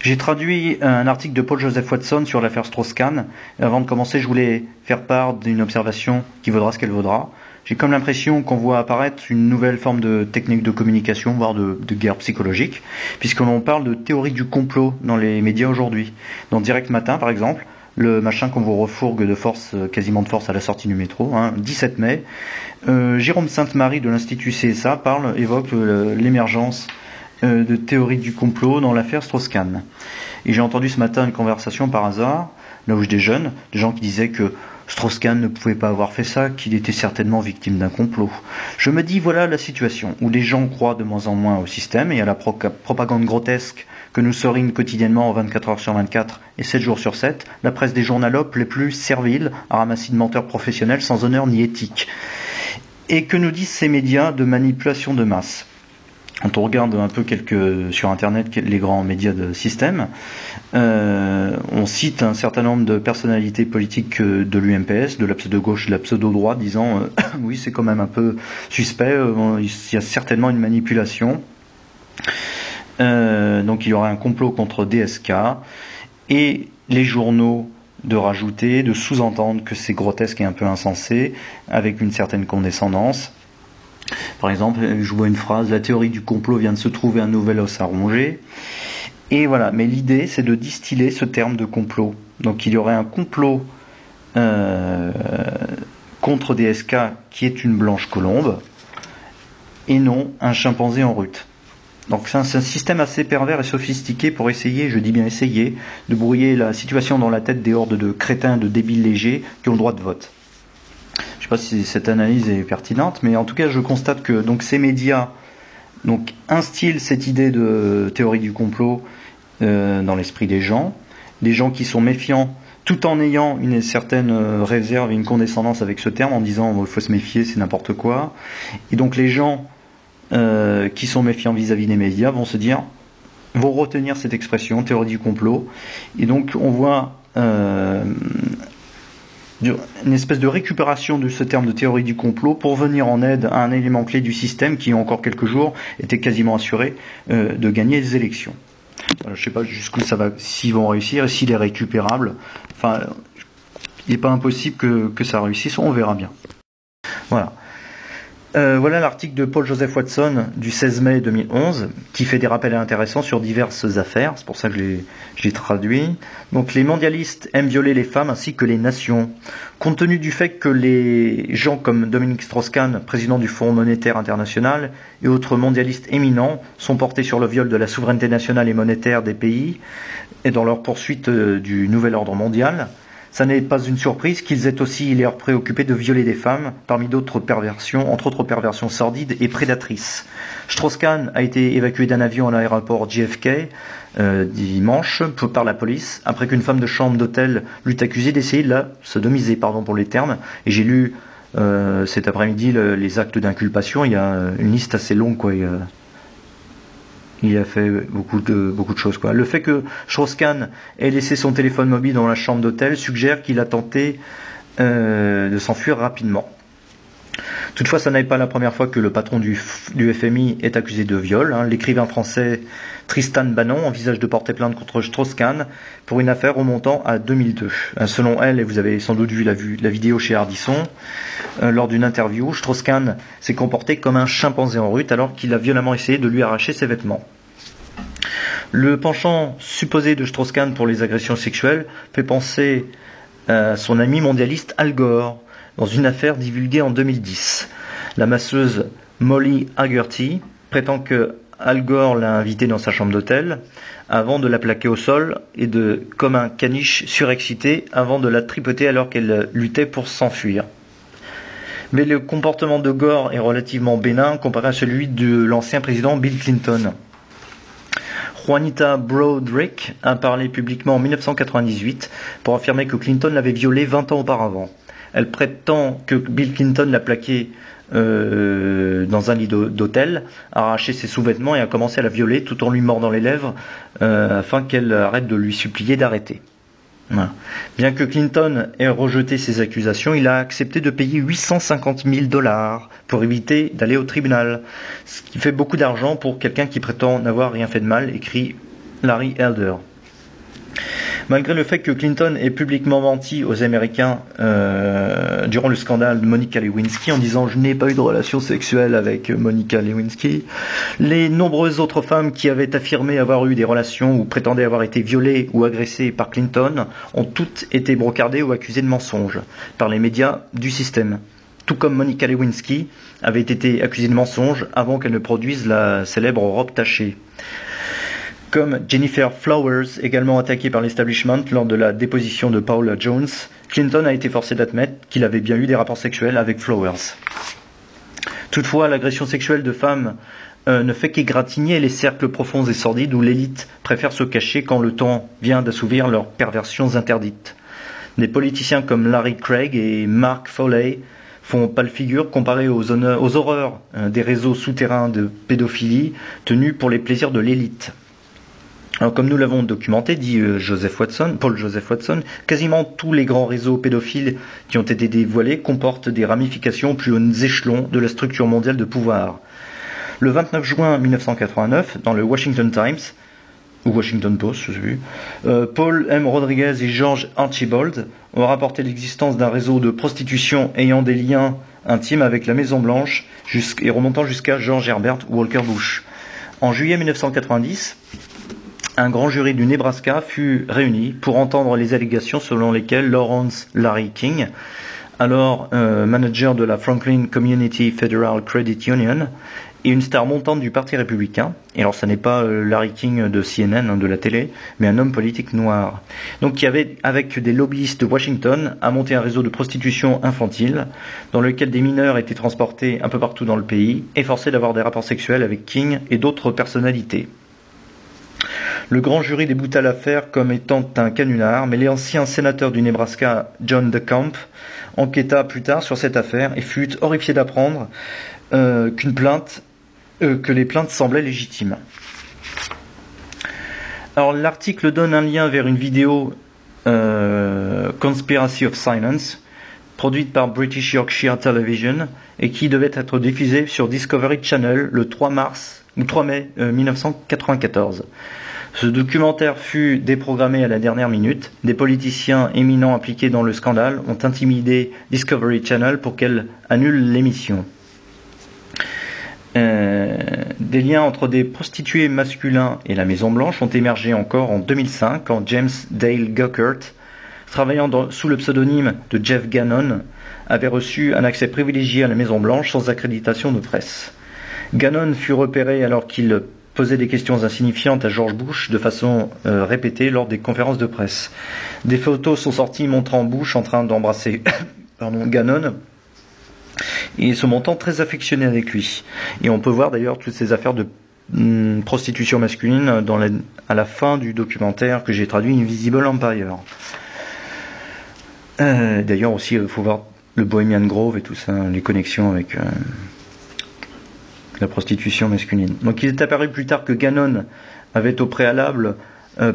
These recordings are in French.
J'ai traduit un article de Paul Joseph Watson sur l'affaire Strauss-Kahn. Avant de commencer, je voulais faire part d'une observation qui vaudra ce qu'elle vaudra. J'ai comme l'impression qu'on voit apparaître une nouvelle forme de technique de communication, voire de guerre psychologique, puisque l'on parle de théorie du complot dans les médias aujourd'hui. Dans Direct Matin, par exemple, le machin qu'on vous refourgue de force, quasiment de force à la sortie du métro, 17 mai, Jérôme Sainte-Marie de l'Institut CSA évoque l'émergence de théorie du complot dans l'affaire Strauss-Kahn. Et j'ai entendu ce matin une conversation par hasard, là où je déjeune, des gens qui disaient que Strauss-Kahn ne pouvait pas avoir fait ça, qu'il était certainement victime d'un complot. Je me dis, voilà la situation où les gens croient de moins en moins au système et à la propagande grotesque que nous serine quotidiennement en 24 heures sur 24 et 7 jours sur 7, la presse des journalopes les plus serviles à ramassis de menteurs professionnels sans honneur ni éthique. Et que nous disent ces médias de manipulation de masse? Quand on regarde un peu sur Internet les grands médias de système, on cite un certain nombre de personnalités politiques de l'UMPS, de la pseudo-gauche, de la pseudo-droite, disant oui, c'est quand même un peu suspect, il y a certainement une manipulation. Donc il y aurait un complot contre DSK, et les journaux de rajouter, de sous-entendre que c'est grotesque et un peu insensé, avec une certaine condescendance. Par exemple, je vois une phrase, la théorie du complot vient de se trouver un nouvel os à ronger. Et voilà, mais l'idée c'est de distiller ce terme de complot. Donc il y aurait un complot contre DSK qui est une blanche colombe, et non un chimpanzé en rut. Donc c'est un système assez pervers et sophistiqué pour essayer, je dis bien essayer, de brouiller la situation dans la tête des hordes de crétins, de débiles légers qui ont le droit de vote. Je ne sais pas si cette analyse est pertinente, mais en tout cas je constate que donc, ces médias instillent cette idée de théorie du complot dans l'esprit des gens qui sont méfiants, tout en ayant une certaine réserve et une condescendance avec ce terme, en disant il faut se méfier, c'est n'importe quoi. Et donc les gens qui sont méfiants vis-à-vis des médias vont retenir cette expression, théorie du complot, et donc on voit une espèce de récupération de ce terme de théorie du complot pour venir en aide à un élément clé du système qui, il y a encore quelques jours, était quasiment assuré de gagner les élections. Je ne sais pas jusqu'où ça va, s'ils vont réussir et s'il est récupérable. Enfin, il n'est pas impossible que ça réussisse, on verra bien. Voilà. Voilà l'article de Paul Joseph Watson du 16 mai 2011 qui fait des rappels intéressants sur diverses affaires, c'est pour ça que je l'ai traduit. Donc les mondialistes aiment violer les femmes ainsi que les nations. Compte tenu du fait que les gens comme Dominique Strauss-Kahn, président du Fonds monétaire international, et autres mondialistes éminents sont portés sur le viol de la souveraineté nationale et monétaire des pays et dans leur poursuite du nouvel ordre mondial, ça n'est pas une surprise qu'ils aient aussi l'air préoccupés de violer des femmes, parmi d'autres perversions, entre autres perversions sordides et prédatrices. Strauss-Kahn a été évacué d'un avion à l'aéroport JFK dimanche par la police, après qu'une femme de chambre d'hôtel l'eut accusé d'essayer de la sodomiser, pardon pour les termes, et j'ai lu cet après-midi les actes d'inculpation, il y a une liste assez longue, quoi. Il a fait beaucoup de choses, quoi. Le fait que Strauss-Kahn ait laissé son téléphone mobile dans la chambre d'hôtel suggère qu'il a tenté de s'enfuir rapidement. Toutefois, ça n'est pas la première fois que le patron du FMI est accusé de viol. L'écrivain français Tristan Banon envisage de porter plainte contre Strauss-Kahn pour une affaire remontant à 2002. Selon elle, et vous avez sans doute vu la vidéo chez Ardisson, lors d'une interview, Strauss-Kahn s'est comporté comme un chimpanzé en rut alors qu'il a violemment essayé de lui arracher ses vêtements. Le penchant supposé de Strauss-Kahn pour les agressions sexuelles fait penser à son ami mondialiste Al Gore, dans une affaire divulguée en 2010. La masseuse Molly Haggerty prétend que Al Gore l'a invitée dans sa chambre d'hôtel avant de la plaquer au sol et comme un caniche surexcité avant de la tripoter alors qu'elle luttait pour s'enfuir. Mais le comportement de Gore est relativement bénin comparé à celui de l'ancien président Bill Clinton. Juanita Broaddrick a parlé publiquement en 1998 pour affirmer que Clinton l'avait violée 20 ans auparavant. Elle prétend que Bill Clinton l'a plaquée dans un lit d'hôtel, a arraché ses sous-vêtements et a commencé à la violer tout en lui mordant les lèvres afin qu'elle arrête de lui supplier d'arrêter. Voilà. Bien que Clinton ait rejeté ces accusations, il a accepté de payer 850 000 $ pour éviter d'aller au tribunal, ce qui fait beaucoup d'argent pour quelqu'un qui prétend n'avoir rien fait de mal, écrit Larry Elder. Malgré le fait que Clinton ait publiquement menti aux Américains durant le scandale de Monica Lewinsky en disant « je n'ai pas eu de relation sexuelle avec Monica Lewinsky », les nombreuses autres femmes qui avaient affirmé avoir eu des relations ou prétendaient avoir été violées ou agressées par Clinton ont toutes été brocardées ou accusées de mensonges par les médias du système. Tout comme Monica Lewinsky avait été accusée de mensonge avant qu'elle ne produise la célèbre robe tachée. Comme Jennifer Flowers, également attaquée par l'establishment lors de la déposition de Paula Jones, Clinton a été forcé d'admettre qu'il avait bien eu des rapports sexuels avec Flowers. Toutefois, l'agression sexuelle de femmes ne fait qu'égratigner les cercles profonds et sordides où l'élite préfère se cacher quand le temps vient d'assouvir leurs perversions interdites. Des politiciens comme Larry Craig et Mark Foley font pâle figure comparés aux horreurs des réseaux souterrains de pédophilie tenus pour les plaisirs de l'élite. Alors, comme nous l'avons documenté, dit Paul Joseph Watson, quasiment tous les grands réseaux pédophiles qui ont été dévoilés comportent des ramifications aux plus hauts échelons de la structure mondiale de pouvoir. Le 29 juin 1989, dans le Washington Times, ou Washington Post, je sais plus, Paul M. Rodriguez et George Archibald ont rapporté l'existence d'un réseau de prostitution ayant des liens intimes avec la Maison Blanche et remontant jusqu'à George Herbert Walker Bush. En juillet 1990, un grand jury du Nebraska fut réuni pour entendre les allégations selon lesquelles Lawrence Larry King, alors manager de la Franklin Community Federal Credit Union, et une star montante du Parti républicain, et alors ce n'est pas Larry King de CNN, de la télé, mais un homme politique noir, donc qui avait, avec des lobbyistes de Washington, a monté un réseau de prostitution infantile, dans lequel des mineurs étaient transportés un peu partout dans le pays, et forcés d'avoir des rapports sexuels avec King et d'autres personnalités. Le grand jury débouta l'affaire comme étant un canular, mais l'ancien sénateur du Nebraska, John DeCamp, enquêta plus tard sur cette affaire et fut horrifié d'apprendre que les plaintes semblaient légitimes. Alors l'article donne un lien vers une vidéo Conspiracy of Silence, produite par British Yorkshire Television et qui devait être diffusée sur Discovery Channel le 3 mai 1994. Ce documentaire fut déprogrammé à la dernière minute. Des politiciens éminents impliqués dans le scandale ont intimidé Discovery Channel pour qu'elle annule l'émission. Des liens entre des prostitués masculins et la Maison Blanche ont émergé encore en 2005 quand James Dale Guckert, travaillant sous le pseudonyme de Jeff Gannon, avait reçu un accès privilégié à la Maison Blanche sans accréditation de presse. Gannon fut repéré alors qu'il posait des questions insignifiantes à George Bush de façon répétée lors des conférences de presse. Des photos sont sorties montrant Bush en train d'embrasser Gannon et se montant très affectionné avec lui. Et on peut voir d'ailleurs toutes ces affaires de prostitution masculine à la fin du documentaire que j'ai traduit, Invisible Empire. D'ailleurs aussi, il faut voir le Bohemian Grove et tout ça, les connexions avec la prostitution masculine. Donc il est apparu plus tard que Gannon avait au préalable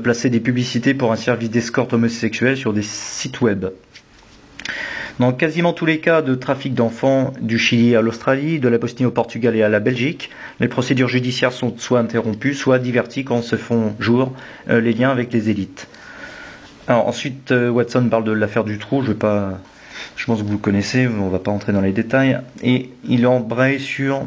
placé des publicités pour un service d'escorte homosexuelle sur des sites web. Dans quasiment tous les cas de trafic d'enfants, du Chili à l'Australie, de la Bosnie au Portugal et à la Belgique, les procédures judiciaires sont soit interrompues, soit diverties quand se font jour les liens avec les élites. Alors ensuite, Watson parle de l'affaire du trou, je pense que vous le connaissez, on ne va pas entrer dans les détails, et il embraye sur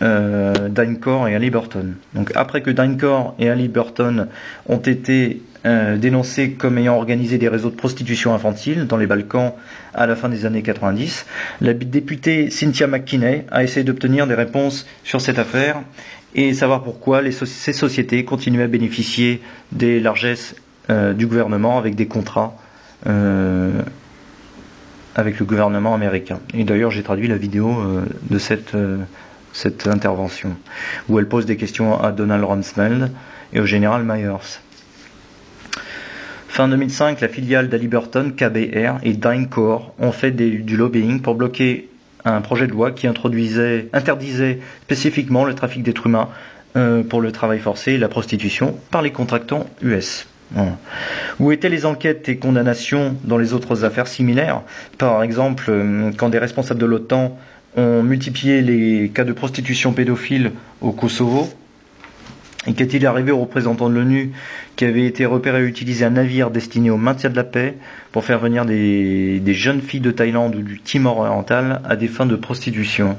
DynCorp et Halliburton. Donc après que DynCorp et Halliburton ont été dénoncés comme ayant organisé des réseaux de prostitution infantile dans les Balkans à la fin des années 90, la députée Cynthia McKinney a essayé d'obtenir des réponses sur cette affaire et savoir pourquoi ces sociétés continuaient à bénéficier des largesses du gouvernement avec des contrats avec le gouvernement américain. Et d'ailleurs j'ai traduit la vidéo de cette intervention, où elle pose des questions à Donald Rumsfeld et au général Myers. Fin 2005, la filiale d'Hallyburton, KBR et DynCorp ont fait du lobbying pour bloquer un projet de loi qui interdisait spécifiquement le trafic d'êtres humains pour le travail forcé et la prostitution par les contractants US. Voilà. Où étaient les enquêtes et condamnations dans les autres affaires similaires? Par exemple, quand des responsables de l'OTAN ont multiplié les cas de prostitution pédophile au Kosovo, Et qu'est-il arrivé aux représentants de l'ONU qui avaient été repérés et utiliser un navire destiné au maintien de la paix pour faire venir des jeunes filles de Thaïlande ou du Timor oriental à des fins de prostitution?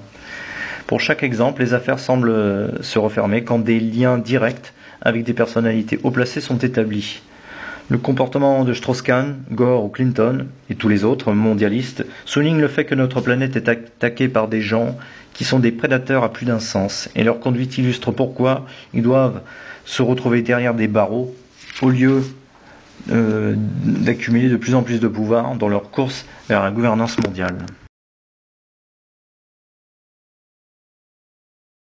Pour chaque exemple, les affaires semblent se refermer quand des liens directs avec des personnalités haut placées sont établis. Le comportement de Strauss-Kahn, Gore ou Clinton, et tous les autres mondialistes, souligne le fait que notre planète est attaquée par des gens qui sont des prédateurs à plus d'un sens, et leur conduite illustre pourquoi ils doivent se retrouver derrière des barreaux, au lieu d'accumuler de plus en plus de pouvoir dans leur course vers la gouvernance mondiale.